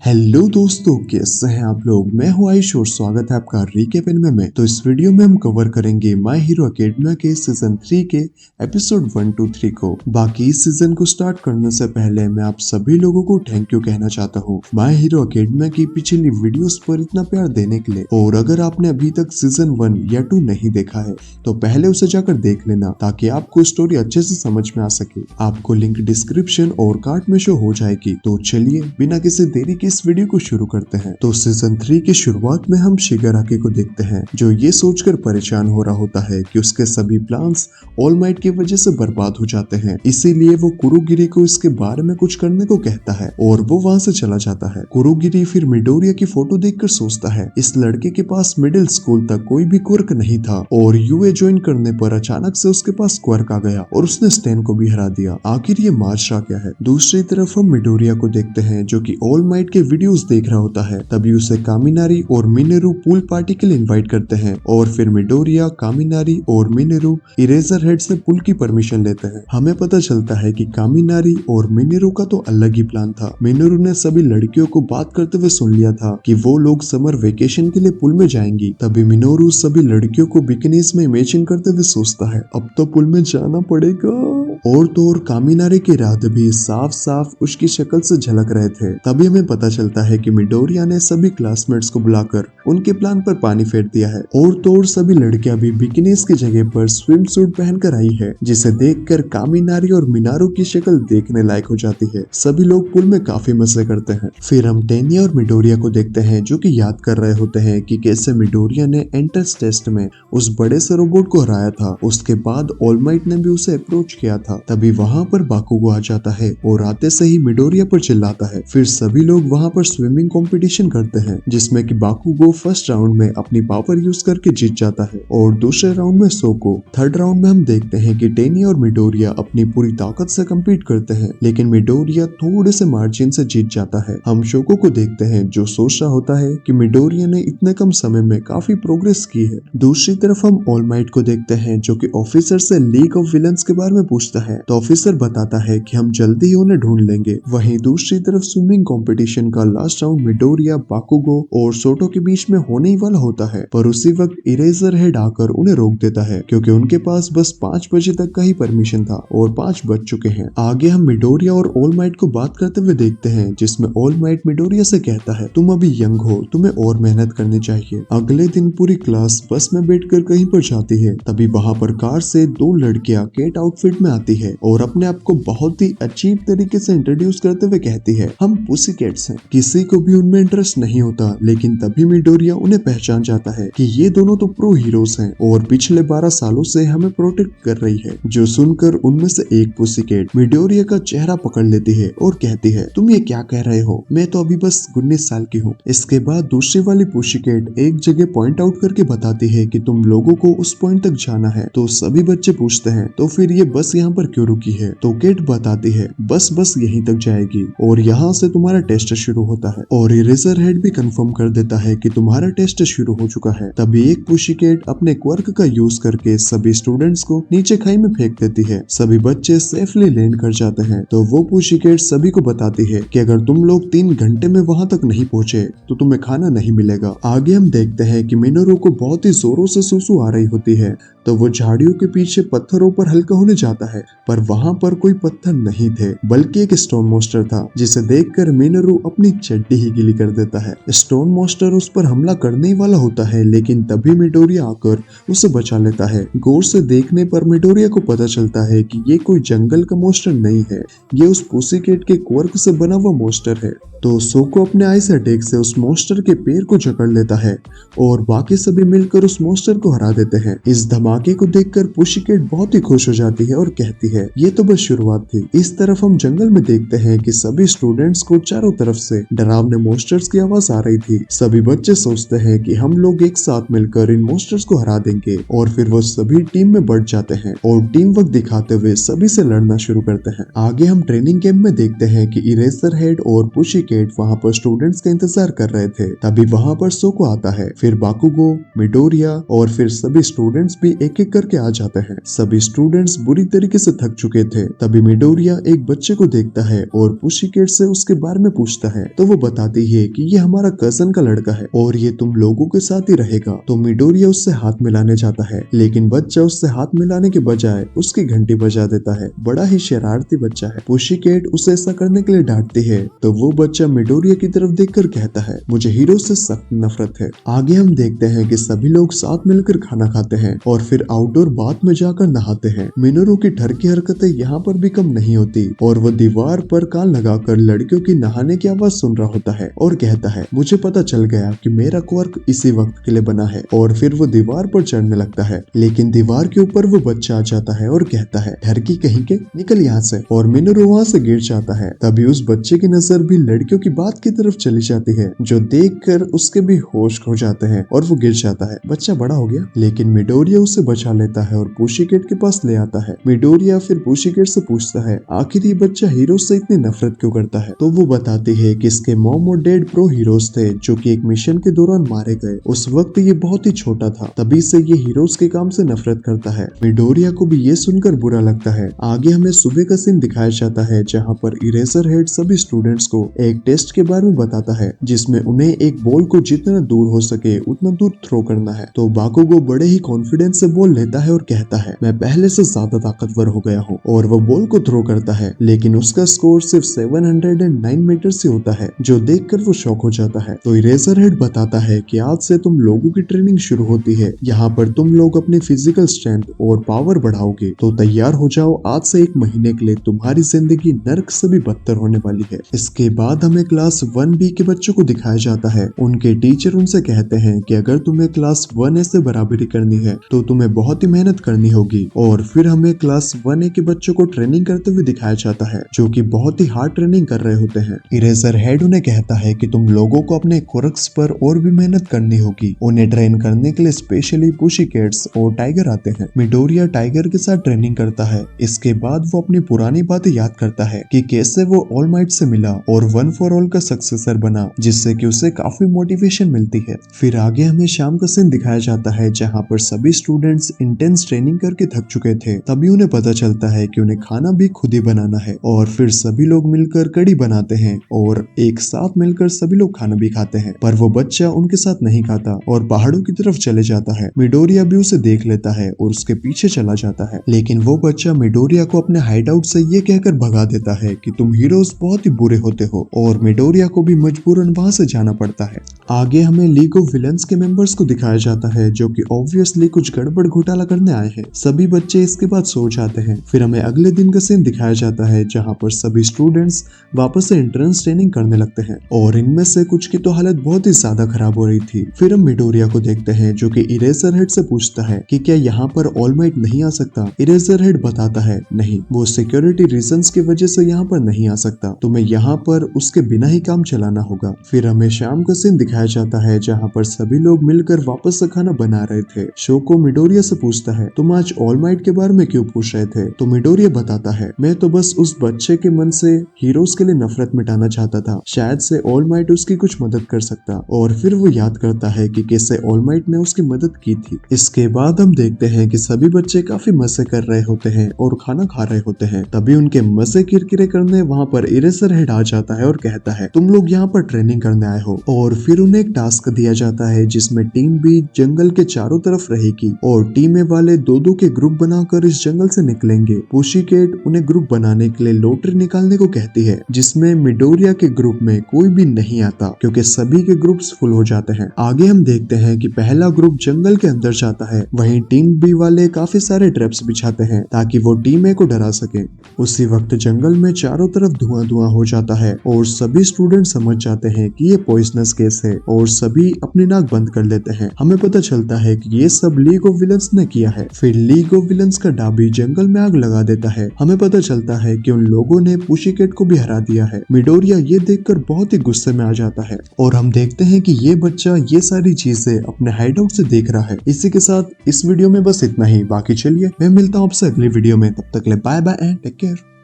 Hello दोस्तों, कैसे हैं आप लोग। मैं हूं आयुष और स्वागत है आपका रिकैप एनिमे में। तो इस वीडियो में हम कवर करेंगे माय हीरो एकेडमिया के सीजन 3 के एपिसोड 1 to 3 को। बाकी इस सीजन को स्टार्ट करने से पहले मैं आप सभी लोगों को थैंक यू कहना चाहता हूं माय हीरो एकेडमिया की पिछली वीडियोस पर इतना प्यार देने के लिए। और अगर आपने अभी तक सीजन 1 या 2 नहीं देखा है तो पहले उसे जाकर देख लेना, ताकि आपको स्टोरी अच्छे से समझ में आ सके। आपको लिंक डिस्क्रिप्शन और कार्ड में शो हो जाएगी। तो चलिए बिना किसी देरी के इस वीडियो को शुरू करते हैं। तो सीजन 3 की शुरुआत में हम शिगाराकी को देखते हैं, जो ये सोचकर परेशान हो रहा होता है कि उसके सभी प्लान्स ऑल माइट की वजह से बर्बाद हो जाते हैं। इसीलिए वो कुरुगिरी को इसके बारे में कुछ करने को कहता है और वो वहाँ से चला जाता है। कुरुगिरी फिर मिडोरिया की फोटो देखकर सोचता है इस लड़के के पास मिडिल स्कूल तक कोई भी क्वर्क नहीं था, और यूए ज्वाइन करने पर अचानक से उसके पास क्वर्क आ गया और उसने स्टैन को भी हरा दिया। आखिर ये माजरा क्या है। दूसरी तरफ हम मिडोरिया को देखते हैं, जो कि ऑल माइट के वीडियोस देख रहा होता है। तभी उसे कामिनारी और मिनेरू पूल पार्टी के लिए इनवाइट करते हैं और फिर मिडोरिया, कामिनारी और मिनेरू इरेजर हेड से पूल की परमिशन लेते हैं। हमें पता चलता है कि कामिनारी और मिनेरू का तो अलग ही प्लान था। मिनेरू ने सभी लड़कियों को बात करते हुए सुन लिया था कि वो लोग समर वेकेशन के लिए पूल में जाएंगी। तभी मिनोरू सभी लड़कियों को बिकिनीज में इमेजिन करते हुए सोचता है अब तो पूल में जाना पड़ेगा। और तो और कामिनारी के रात भी साफ साफ उसकी शक्ल से झलक रहे थे। तभी हमें पता चलता है कि मिडोरिया ने सभी क्लासमेट्स को बुलाकर उनके प्लान पर पानी फेर दिया है। और तो और सभी लड़कियां भी बिकिनीज की जगह पर स्विम सूट पहनकर आई है, जिसे देखकर कामिनारी और मिनारू की शक्ल देखने लायक हो जाती है। सभी लोग पूल में काफी मजे करते हैं। फिर हम टेनिया और मिडोरिया को देखते हैं, जो कि याद कर रहे होते हैं कि कैसे मिडोरिया ने एंट्रेंस टेस्ट में उस बड़े से रोबोट को हराया था। उसके बाद ऑल माइट ने भी उसे अप्रोच किया था। तभी वहाँ पर बाकुगो आ जाता है और आते से ही मिडोरिया पर चिल्लाता है। फिर सभी लोग वहाँ पर स्विमिंग कंपटीशन करते हैं, जिसमें कि बाकुगो फर्स्ट राउंड में अपनी पावर यूज करके जीत जाता है और दूसरे राउंड में सोको। थर्ड राउंड में हम देखते हैं कि टेनिया और मिडोरिया अपनी पूरी ताकत से कम्पीट करते हैं, लेकिन मिडोरिया थोड़े से मार्जिन से जीत जाता है। हम शोको को देखते हैं, जो सोच रहा होता है कि मिडोरिया ने इतने कम समय में काफी प्रोग्रेस की है। दूसरी तरफ हम ऑल माइट को देखते हैं, जो कि ऑफिसर से लीग ऑफ विलन्स के बारे में पूछता है। तो ऑफिसर बताता है कि हम जल्दी ही उन्हें ढूंढ लेंगे। वहीं दूसरी तरफ स्विमिंग कंपटीशन का लास्ट राउंड मिडोरिया, बाकुगो और सोटो के बीच में होने ही वाला होता है, पर उसी वक्त इरेजर हेड आकर उन्हें रोक देता है, क्योंकि उनके पास बस 5 बजे तक का ही परमिशन था और 5 बज चुके हैं। आगे हम मिडोरिया और ऑल माइट को बात करते हुए देखते हैं, जिसमें ऑल माइट मिडोरिया से कहता है तुम अभी यंग हो, तुम्हें और मेहनत करनी चाहिए। अगले दिन पूरी क्लास बस में बैठकर कहीं पर जाती है। तभी वहाँ पर कार से 2 लड़कियां केट आउटफिट में आती है और अपने आप को बहुत ही अजीब तरीके से इंट्रोड्यूस करते हुए कहती है हम पुसी कैट्स हैं। किसी को भी उनमें इंटरेस्ट नहीं होता, लेकिन तभी मिडोरिया उन्हें पहचान जाता है कि ये दोनों तो प्रो हीरोज हैं और पिछले 12 सालों से हमें प्रोटेक्ट कर रही है। जो सुनकर उनमें से एक पुसी कैट मिडोरिया का चेहरा पकड़ लेती है और कहती है तुम ये क्या कह रहे हो, मैं तो अभी बस 19 साल की हूँ। इसके बाद दूसरी वाली पुसी कैट एक जगह पॉइंट आउट करके बताती है कि तुम लोगों को उस पॉइंट तक जाना है। तो सभी बच्चे पूछते हैं तो फिर ये बस यहाँ पर क्यों रुकी है। तो केट बताती है बस यहीं तक जाएगी और यहाँ से तुम्हारा टेस्ट शुरू होता है। और इरेजर हेड भी कंफर्म कर देता है कि तुम्हारा टेस्ट शुरू हो चुका है। तभी एक पुशी कैट अपने क्वर्क का यूज करके सभी स्टूडेंट्स को नीचे खाई में फेंक देती है। सभी बच्चे सेफली लैंड कर जाते हैं। तो वो पुशी कैट सभी को बताती है कि अगर तुम लोग 3 घंटे में वहाँ तक नहीं पहुँचे तो तुम्हें खाना नहीं मिलेगा। आगे हम देखते हैं कि मिनोरू को बहुत ही जोरों से सुसु आ रही होती है, तो वो झाड़ियों के पीछे पत्थरों पर हल्का होने जाता है, पर वहाँ पर कोई पत्थर नहीं थे, बल्कि एक स्टोन मॉन्स्टर था, जिसे देखकर मिनोरू अपनी चड्डी ही गीली कर देता है। स्टोन मॉन्स्टर उस पर हमला करने ही वाला होता है, लेकिन तभी मिडोरिया आकर उसे बचा लेता है। गौर से देखने पर मिडोरिया को पता चलता है कि ये कोई जंगल का मॉन्स्टर नहीं है, ये उस पुसीकैट के क्वर्क से बना हुआ मॉन्स्टर है। तो सोको अपने आइस अटैक से उस मॉन्स्टर के पैर को जकड़ लेता है और बाकी सभी मिलकर उस मॉन्स्टर को हरा देते हैं। इस धमाके को देखकर पुसीकैट बहुत ही खुश हो जाती है और कहती है ये तो बस शुरुआत थी। इस तरफ हम जंगल में देखते हैं कि सभी स्टूडेंट्स को चारों तरफ से डरावने मॉन्स्टर्स की आवाज आ रही थी। सभी बच्चे सोचते हैं कि हम लोग एक साथ मिलकर इन मॉन्स्टर्स को हरा देंगे और फिर वो सभी टीम में बढ़ जाते हैं और टीम वर्क दिखाते हुए सभी से लड़ना शुरू करते हैं। आगे हम ट्रेनिंग कैंप में देखते हैं कि इरेजर हेड और पुसीकैट वहाँ पर स्टूडेंट्स का इंतजार कर रहे थे। तभी वहाँ पर सोको आता है, फिर बाकुगो, मिडोरिया और फिर सभी स्टूडेंट्स भी एक एक करके आ जाते हैं। सभी स्टूडेंट्स बुरी तरीके से थक चुके थे। तभी मिडोरिया एक बच्चे को देखता है और पुशीकैट से उसके बारे में पूछता है, तो वो बताती है कि ये हमारा कजन का लड़का है और ये तुम लोगों के साथ ही रहेगा। तो मिडोरिया उससे हाथ मिलाने जाता है, लेकिन बच्चा उससे हाथ मिलाने के बजाय उसकी घंटी बजा देता है। बड़ा ही शरारती बच्चा है। पुशीकैट उसे ऐसा करने के लिए डांटती है, तो वो बच्चा मिडोरिया की तरफ देखकर कहता है, मुझे हीरो से सख्त नफरत है। आगे हम देखते हैं कि सभी लोग साथ मिलकर खाना खाते हैं और फिर आउटडोर बाथ में जाकर नहाते हैं। मिनोरू की डर की हरकतें यहाँ पर भी कम नहीं होती और वो दीवार पर कान लगाकर लड़कियों की नहाने की आवाज सुन रहा होता है और कहता है, मुझे पता चल गया कि मेरा क्वर्क इसी वक्त के लिए बना है। और फिर वो दीवार पर चढ़ने लगता है, लेकिन दीवार के ऊपर वो बच्चा आ जाता है और कहता है, डर की कहीं के, निकल यहाँ से। और मिनोरू वहाँ से गिर जाता है। तभी उस बच्चे की नजर भी लड़कियों की बात की तरफ चली जाती है, जो देखकर उसके भी होश खो जाते हैं और वो गिर जाता है। बच्चा बड़ा हो गया, लेकिन मिडोरिया उसे बचा लेता है और पुशीकैट के पास ले आता है। मिडोरिया फिर पुशीकैट से पूछता है, आखिर ये बच्चा हीरो से इतनी नफरत क्यों करता है। तो वो बताती है कि इसके मॉम और डैड प्रो हीरोज थे जो कि एक मिशन के दौरान मारे गए। उस वक्त ये बहुत ही छोटा था, तभी से ये हीरोज के काम से नफरत करता है। मिडोरिया को भी ये सुनकर बुरा लगता है। आगे हमें सुबह का सीन दिखाया जाता है, जहाँ पर इरेजर हेड सभी स्टूडेंट्स को एक टेस्ट के बारे में बताता है, जिसमें उन्हें एक बॉल को जितना दूर हो सके उतना दूर थ्रो करना है। तो बाकुगो बड़े ही कॉन्फिडेंस से बॉल लेता है और कहता है, मैं पहले से ज्यादा ताकतवर हो गया हूँ। और वो बॉल को थ्रो करता है, लेकिन उसका स्कोर सिर्फ 709 मीटर से होता है, जो देखकर वो शॉक हो जाता है। तो इरेजर हेड बताता है कि आज से तुम लोगों की ट्रेनिंग शुरू होती है। यहाँ पर तुम लोग अपनी फिजिकल स्ट्रेंथ और पावर बढ़ाओगे, तो तैयार हो जाओ। आज से 1 महीने के लिए तुम्हारी जिंदगी नर्क से भी बदतर होने वाली है। इसके बाद हमें क्लास 1B के बच्चों को दिखाया जाता है। उनके टीचर उनसे कहते हैं कि अगर तुम्हें क्लास 1A से बराबरी करनी है तो तुम्हें बहुत ही मेहनत करनी होगी। और फिर हमें क्लास 1A के बच्चों को ट्रेनिंग करते हुए दिखाया जाता है, जो कि बहुत ही हार्ड ट्रेनिंग कर रहे होते हैं। इरेजर हेड उन्हें कहता है कि तुम लोगों को अपने क्वर्क्स पर और भी मेहनत करनी होगी। उन्हें ट्रेन करने के लिए स्पेशली पुशीकैट्स और टाइगर आते हैं। मिडोरिया टाइगर के साथ ट्रेनिंग करता है। इसके बाद वो अपनी पुरानी बातें याद करता है कि कैसे वो ऑल माइट से मिला और वन फॉर ऑल का सक्सेसर बना, जिससे कि उसे काफी मोटिवेशन मिलती है। फिर आगे हमें शाम का सीन दिखाया जाता है, जहाँ पर सभी स्टूडेंट्स इंटेंस ट्रेनिंग करके थक चुके थे। तभी उन्हें पता चलता है कि उन्हें खाना भी खुद ही बनाना है। और फिर सभी लोग मिलकर कड़ी बनाते हैं और एक साथ मिलकर सभी लोग खाना भी खाते हैं। पर वो बच्चा उनके साथ नहीं खाता और पहाड़ों की तरफ चले जाता है। मिडोरिया भी उसे देख लेता है और उसके पीछे चला जाता है, लेकिन वो बच्चा मिडोरिया को अपने हाइड आउट से ये कहकर भगा देता है कि तुम हीरोज बहुत ही बुरे होते हो। और मिडोरिया को भी मजबूरन वहां से जाना पड़ता है। आगे हमें लीग ऑफ विलन्स के मेंबर्स को दिखाया जाता है, जो कि ऑब्वियसली कुछ गड़बड़ घोटाला करने आए हैं। सभी बच्चे इसके बाद सो जाते हैं। फिर हमें अगले दिन का सीन दिखाया जाता है, जहाँ पर सभी स्टूडेंट्स वापस से एंट्रेंस ट्रेनिंग करने लगते हैं और इनमें से कुछ की तो हालत बहुत ही ज्यादा खराब हो रही थी। फिर हम मिडोरिया को देखते हैं, जो कि इरेजर हेड से पूछता है कि क्या यहाँ पर ऑल माइट नहीं आ सकता। इरेजर हेड बताता है, नहीं, वो सिक्योरिटी रीजंस की वजह से यहाँ पर नहीं आ सकता, तुम्हें यहाँ पर उसके बिना ही काम चलाना होगा। फिर हमें शाम का सीन दिखाया जाता है, जहाँ पर सभी लोग मिलकर वापस से खाना बना रहे थे। शोको मिडोरिया से पूछता है, तुम आज ऑल माइट के बारे में क्यों पूछ रहे थे। तो मिडोरिया बताता है, मैं तो बस उस बच्चे के मन से हीरोज के लिए नफरत मिटाना चाहता था, शायद से ऑल माइट उसकी कुछ मदद कर सकता। और फिर वो याद करता है कि कैसे ऑल माइट ने उसकी मदद की थी। इसके बाद हम देखते हैं कि सभी बच्चे काफी मजे कर रहे होते हैं और खाना खा रहे होते हैं। तभी उनके मजे किरकिरे करने वहाँ पर इरेजर हेड आ जाता है और कहता है, तुम लोग यहाँ पर ट्रेनिंग करने आए हो। और फिर उन्हें एक टास्क दिया जाता है, जिसमें टीम बी जंगल के चारों तरफ रहेगी और टीम ए वाले 2-2 के ग्रुप बनाकर इस जंगल से निकलेंगे। पुशीकैट उन्हें ग्रुप बनाने के लिए लॉटरी निकालने को कहती है, जिसमें मिडोरिया के ग्रुप में कोई भी नहीं आता क्योंकि सभी के ग्रुप्स फुल हो जाते हैं। आगे हम देखते हैं कि पहला ग्रुप जंगल के अंदर जाता है, वहीं टीम बी वाले काफी सारे ट्रैप्स बिछाते हैं ताकि वो टीम ए को डरा सके। उसी वक्त जंगल में चारों तरफ धुआं धुआं हो जाता है और सभी स्टूडेंट समझ जाते हैं कि ये पॉइजनस गैस है और सभी अपनी नाक बंद कर लेते हैं। हमें पता चलता है कि ये सब लीग ऑफ विलन्स ने किया है। फिर लीग ऑफ विलन्स का डाबी जंगल में आग लगा देता है। हमें पता चलता है कि उन लोगों ने पुशीकैट को भी हरा दिया है। मिडोरिया ये देखकर बहुत ही गुस्से में आ जाता है और हम देखते हैं कि ये बच्चा ये सारी चीजें अपने हाइड आउट से देख रहा है। इसी के साथ इस वीडियो में बस इतना ही। बाकी चलिए मैं मिलता हूँ आपसे अगली वीडियो में, तब तक ले bye bye and take care.